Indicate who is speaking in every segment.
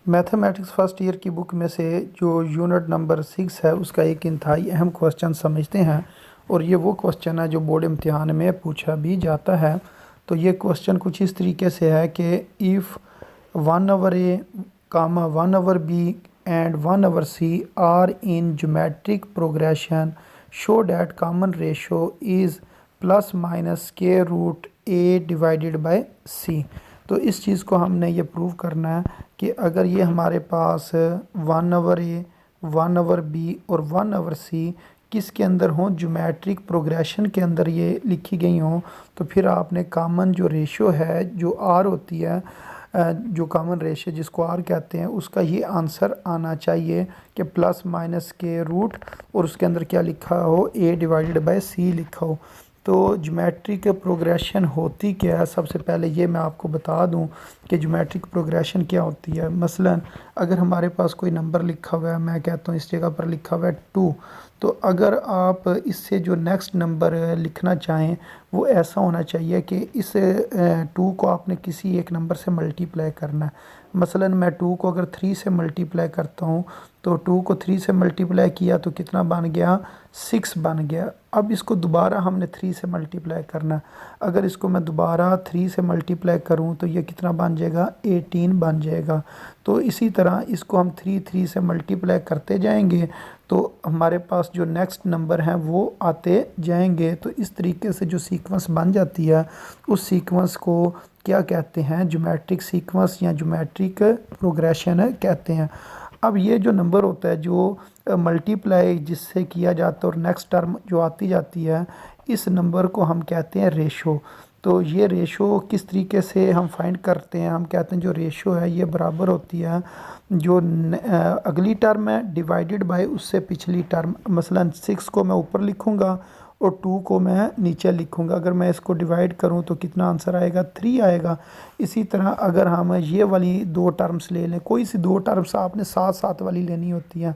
Speaker 1: Mathematics first year की book में से जो यूनिट नंबर 6 है उसका एक इंतहाई अहम क्वेश्चन समझते हैं। और ये वो क्वेश्चन है जो बोर्ड इम्तिहान में पूछा भी जाता है। तो ये क्वेश्चन कुछ इस तरीके से है कि if 1/a, 1/b and 1/c are in geometric progression, show that common ratio is plus minus square root a divided by c। तो इस चीज़ को हमने ये प्रूव करना है कि अगर ये हमारे पास 1/a, 1/b और 1/c किसके अंदर हों, ज्योमेट्रिक प्रोग्रेशन के अंदर ये लिखी गई हों, तो फिर आपने कॉमन जो रेशो है जो आर होती है, जो कॉमन रेशो जिसको आर कहते हैं, उसका ये आंसर आना चाहिए कि प्लस माइनस के रूट और उसके अंदर क्या लिखा हो, a डिवाइडेड बाय c लिखा हो। तो ज्योमेट्रिक प्रोग्रेशन होती क्या है, सबसे पहले ये मैं आपको बता दूं कि ज्योमेट्रिक प्रोग्रेशन क्या होती है। मसलन अगर हमारे पास कोई नंबर लिखा हुआ है, मैं कहता हूँ इस जगह पर लिखा हुआ है 2, तो अगर आप इससे जो नेक्स्ट नंबर लिखना चाहें वो ऐसा होना चाहिए कि इस 2 को आपने किसी एक नंबर से मल्टीप्लाई करना है। मसलन मैं 2 को अगर 3 से मल्टीप्लाई करता हूँ, तो 2 को 3 से मल्टीप्लाई किया तो कितना बन गया, 6 बन गया। अब इसको दोबारा हमने 3 से मल्टीप्लाई करना है। अगर इसको मैं दोबारा 3 से मल्टीप्लाई करूं तो ये कितना बन जाएगा, 18 बन जाएगा। तो इसी तरह इसको हम 3 से मल्टीप्लाई करते जाएंगे तो हमारे पास जो नेक्स्ट नंबर हैं वो आते जाएंगे। तो इस तरीके से जो सीक्वेंस बन जाती है उस सीक्वेंस को क्या कहते हैं, ज्योमेट्रिक सीक्वेंस या ज्योमेट्रिक प्रोग्रेशन कहते हैं। अब ये जो नंबर होता है जो मल्टीप्लाई जिससे किया जाता है और नेक्स्ट टर्म जो आती जाती है, इस नंबर को हम कहते हैं रेशो। तो ये रेशो किस तरीके से हम फाइंड करते हैं, हम कहते हैं जो रेशो है ये बराबर होती है जो अगली टर्म है डिवाइडेड बाय उससे पिछली टर्म। मसलन 6 को मैं ऊपर लिखूंगा और 2 को मैं नीचे लिखूंगा। अगर मैं इसको डिवाइड करूं तो कितना आंसर आएगा, 3 आएगा। इसी तरह अगर हम ये वाली 2 टर्म्स ले लें, कोई सी 2 टर्म्स आपने साथ साथ वाली लेनी होती हैं,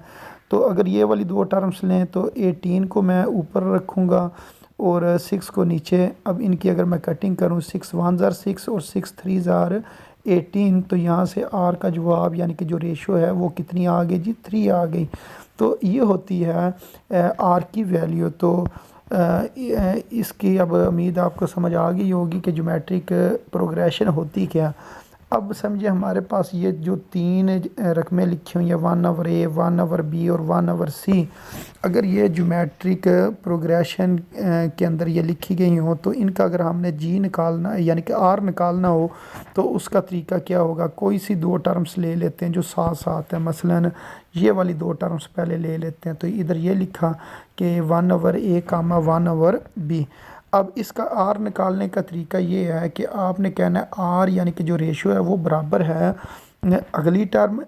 Speaker 1: तो अगर ये वाली 2 टर्म्स लें तो 18 को मैं ऊपर रखूँगा और 6 को नीचे। अब इनकी अगर मैं कटिंग करूँ, 6 1 ज़ार 6 और 6 3 ज़ार 18, तो यहाँ से आर का जवाब यानी कि जो रेशो है वो कितनी आ गई जी, 3 आ गई। तो ये होती है आर की वैल्यू। तो इसकी अब उम्मीद आपको समझ आ गई होगी कि ज्योमेट्रिक प्रोग्रेशन होती क्या। अब समझिए हमारे पास ये जो 3 रकमें लिखी हुई हैं, 1/a, 1/b और 1/c, अगर ये ज्योमेट्रिक प्रोग्रेशन के अंदर ये लिखी गई हो तो इनका अगर हमने जी निकालना यानी कि आर निकालना हो तो उसका तरीका क्या होगा। कोई सी 2 टर्म्स ले लेते हैं जो साथ साथ है। मसलन ये वाली 2 टर्म्स पहले ले लेते हैं। तो इधर ये लिखा कि 1/a, 1/b। अब इसका आर निकालने का तरीका ये है कि आपने कहना है आर यानी कि जो रेशो है वो बराबर है अगली टर्म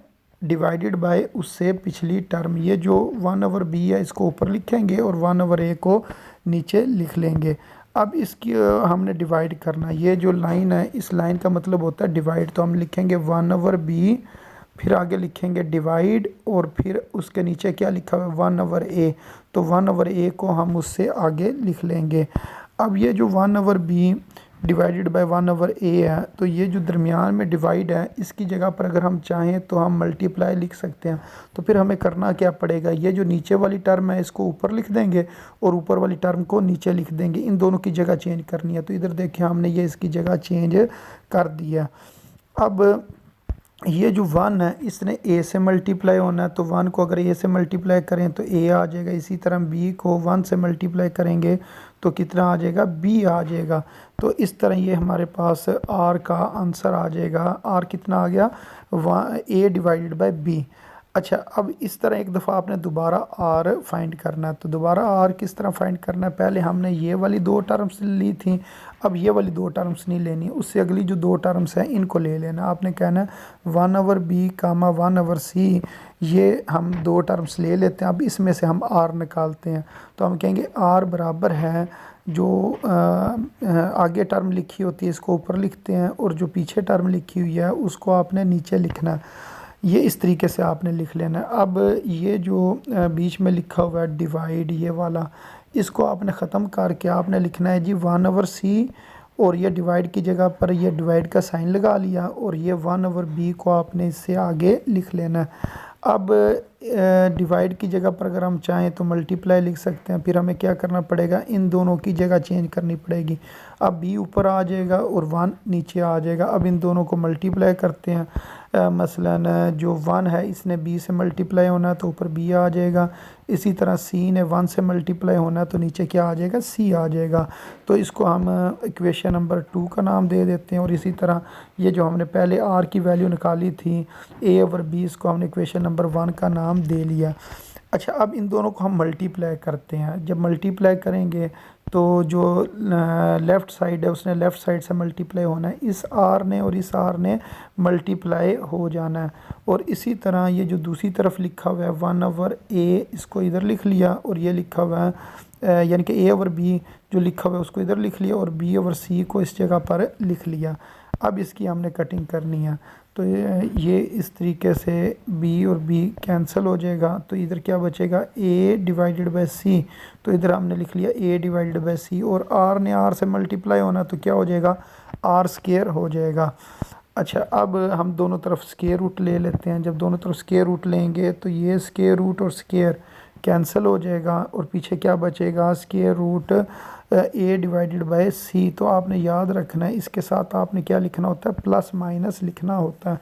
Speaker 1: डिवाइडेड बाय उससे पिछली टर्म। ये जो 1/b है इसको ऊपर लिखेंगे और 1/a को नीचे लिख लेंगे। अब इसकी हमने डिवाइड करना। ये जो लाइन है इस लाइन का मतलब होता है डिवाइड। तो हम लिखेंगे 1/b, फिर आगे लिखेंगे डिवाइड और फिर उसके नीचे क्या लिखा हुआ है, 1/a। तो 1/a को हम उससे आगे लिख लेंगे। अब ये जो 1/b डिवाइडेड बाय 1/a है, तो ये जो दरमियान में डिवाइड है इसकी जगह पर अगर हम चाहें तो हम मल्टीप्लाई लिख सकते हैं। तो फिर हमें करना क्या पड़ेगा, ये जो नीचे वाली टर्म है इसको ऊपर लिख देंगे और ऊपर वाली टर्म को नीचे लिख देंगे। इन दोनों की जगह चेंज करनी है। तो इधर देखिए हमने ये इसकी जगह चेंज कर दिया। अब ये जो 1 है इसने a से मल्टीप्लाई होना है, तो 1 को अगर a से मल्टीप्लाई करें तो a आ जाएगा। इसी तरह b को 1 से मल्टीप्लाई करेंगे तो कितना आ जाएगा, b आ जाएगा। तो इस तरह ये हमारे पास r का आंसर आ जाएगा। r कितना आ गया, a डिवाइडेड बाय b। अच्छा, अब इस तरह एक दफ़ा आपने दोबारा आर फाइंड करना है। तो दोबारा आर किस तरह फाइंड करना है, पहले हमने ये वाली 2 टर्म्स ली थी, अब ये वाली 2 टर्म्स नहीं लेनी, उससे अगली जो 2 टर्म्स हैं इनको ले लेना। आपने कहना है 1/b, 1/c, ये हम 2 टर्म्स ले लेते हैं। अब इसमें से हम आर निकालते हैं। तो हम कहेंगे आर बराबर है जो आगे टर्म लिखी होती है इसको ऊपर लिखते हैं और जो पीछे टर्म लिखी हुई है उसको आपने नीचे लिखना है। ये इस तरीके से आपने लिख लेना है। अब ये जो बीच में लिखा हुआ है डिवाइड, ये वाला, इसको आपने ख़त्म करके आपने लिखना है जी 1/c और ये डिवाइड की जगह पर ये डिवाइड का साइन लगा लिया और ये 1/b को आपने इससे आगे लिख लेना है। अब डिवाइड की जगह पर अगर हम चाहें तो मल्टीप्लाई लिख सकते हैं, फिर हमें क्या करना पड़ेगा, इन दोनों की जगह चेंज करनी पड़ेगी। अब b ऊपर आ जाएगा और 1 नीचे आ जाएगा। अब इन दोनों को मल्टीप्लाई करते हैं। मसलन जो 1 है इसने b से मल्टीप्लाई होना है तो ऊपर b आ जाएगा। इसी तरह c ने 1 से मल्टीप्लाई होना है तो नीचे क्या आ जाएगा, c आ जाएगा। तो इसको हम इक्वेशन नंबर 2 का नाम दे देते हैं। और इसी तरह ये जो हमने पहले r की वैल्यू निकाली थी a/b, इसको हमने इक्वेशन नंबर 1 का नाम दे लिया। अच्छा, अब इन दोनों को हम मल्टीप्लाई करते हैं। जब मल्टीप्लाई करेंगे तो जो लेफ़्ट साइड है उसने लेफ़्ट साइड से मल्टीप्लाई होना है, इस r ने और इस r ने मल्टीप्लाई हो जाना है। और इसी तरह ये जो दूसरी तरफ लिखा हुआ है 1/a, इसको इधर लिख लिया और ये लिखा हुआ है यानी कि a/b जो लिखा हुआ है उसको इधर लिख लिया और b/c को इस जगह पर लिख लिया। अब इसकी हमने कटिंग करनी है। तो ये इस तरीके से b और b कैंसिल हो जाएगा। तो इधर क्या बचेगा, a/c। तो इधर हमने लिख लिया a/c और r ने r से मल्टीप्लाई होना तो क्या हो जाएगा, r² हो जाएगा। अच्छा, अब हम दोनों तरफ स्क्वायर रूट ले लेते हैं। जब दोनों तरफ स्क्वायर रूट लेंगे तो ये स्क्वायर रूट और स्क्वायर कैंसिल हो जाएगा और पीछे क्या बचेगा, स्क्वायर रूट a/c। तो आपने याद रखना है, इसके साथ आपने क्या लिखना होता है, प्लस माइनस लिखना होता है।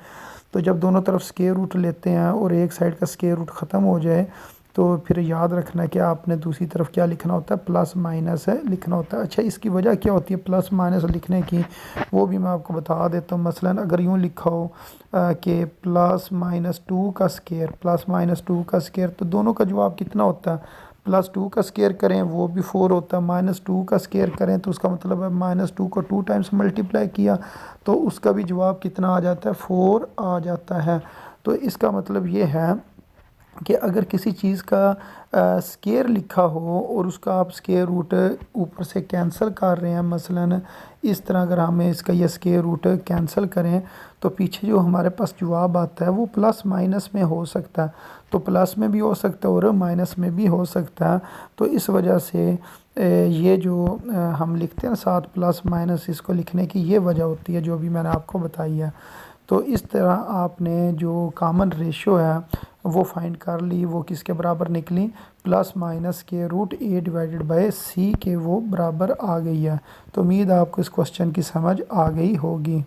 Speaker 1: तो जब दोनों तरफ स्क्वायर रूट लेते हैं और एक साइड का स्क्वायर रूट ख़त्म हो जाए तो फिर याद रखना है कि आपने दूसरी तरफ क्या लिखना होता है, प्लस माइनस लिखना होता है। अच्छा, इसकी वजह क्या होती है प्लस माइनस लिखने की, वो भी मैं आपको बता देता हूँ। मसलन अगर यूँ लिखा हो कि +-2 का स्क्वायर, +-2 का स्क्वायर, तो दोनों का जवाब कितना होता है, +2 का स्क्वायर करें वो भी 4 होता है, -2 का स्क्वायर करें तो उसका मतलब है -2 को 2 टाइम्स मल्टीप्लाई किया तो उसका भी जवाब कितना आ जाता है, 4 आ जाता है। तो इसका मतलब ये है कि अगर किसी चीज़ का स्क्वायर लिखा हो और उसका आप स्क्वायर रूट ऊपर से कैंसिल कर रहे हैं, मसलन इस तरह अगर हमें इसका ये स्क्वायर रूट कैंसिल करें तो पीछे जो हमारे पास जवाब आता है वो प्लस माइनस में हो सकता है। तो प्लस में भी हो सकता है और माइनस में भी हो सकता है। तो इस वजह से ये जो हम लिखते हैं साथ प्लस माइनस, इसको लिखने की ये वजह होती है जो अभी मैंने आपको बताई है। तो इस तरह आपने जो कॉमन रेशो है वो फाइंड कर ली, वो किसके बराबर निकली, प्लस माइनस के रूट a/c के वो बराबर आ गई है। तो उम्मीद है आपको इस क्वेश्चन की समझ आ गई होगी।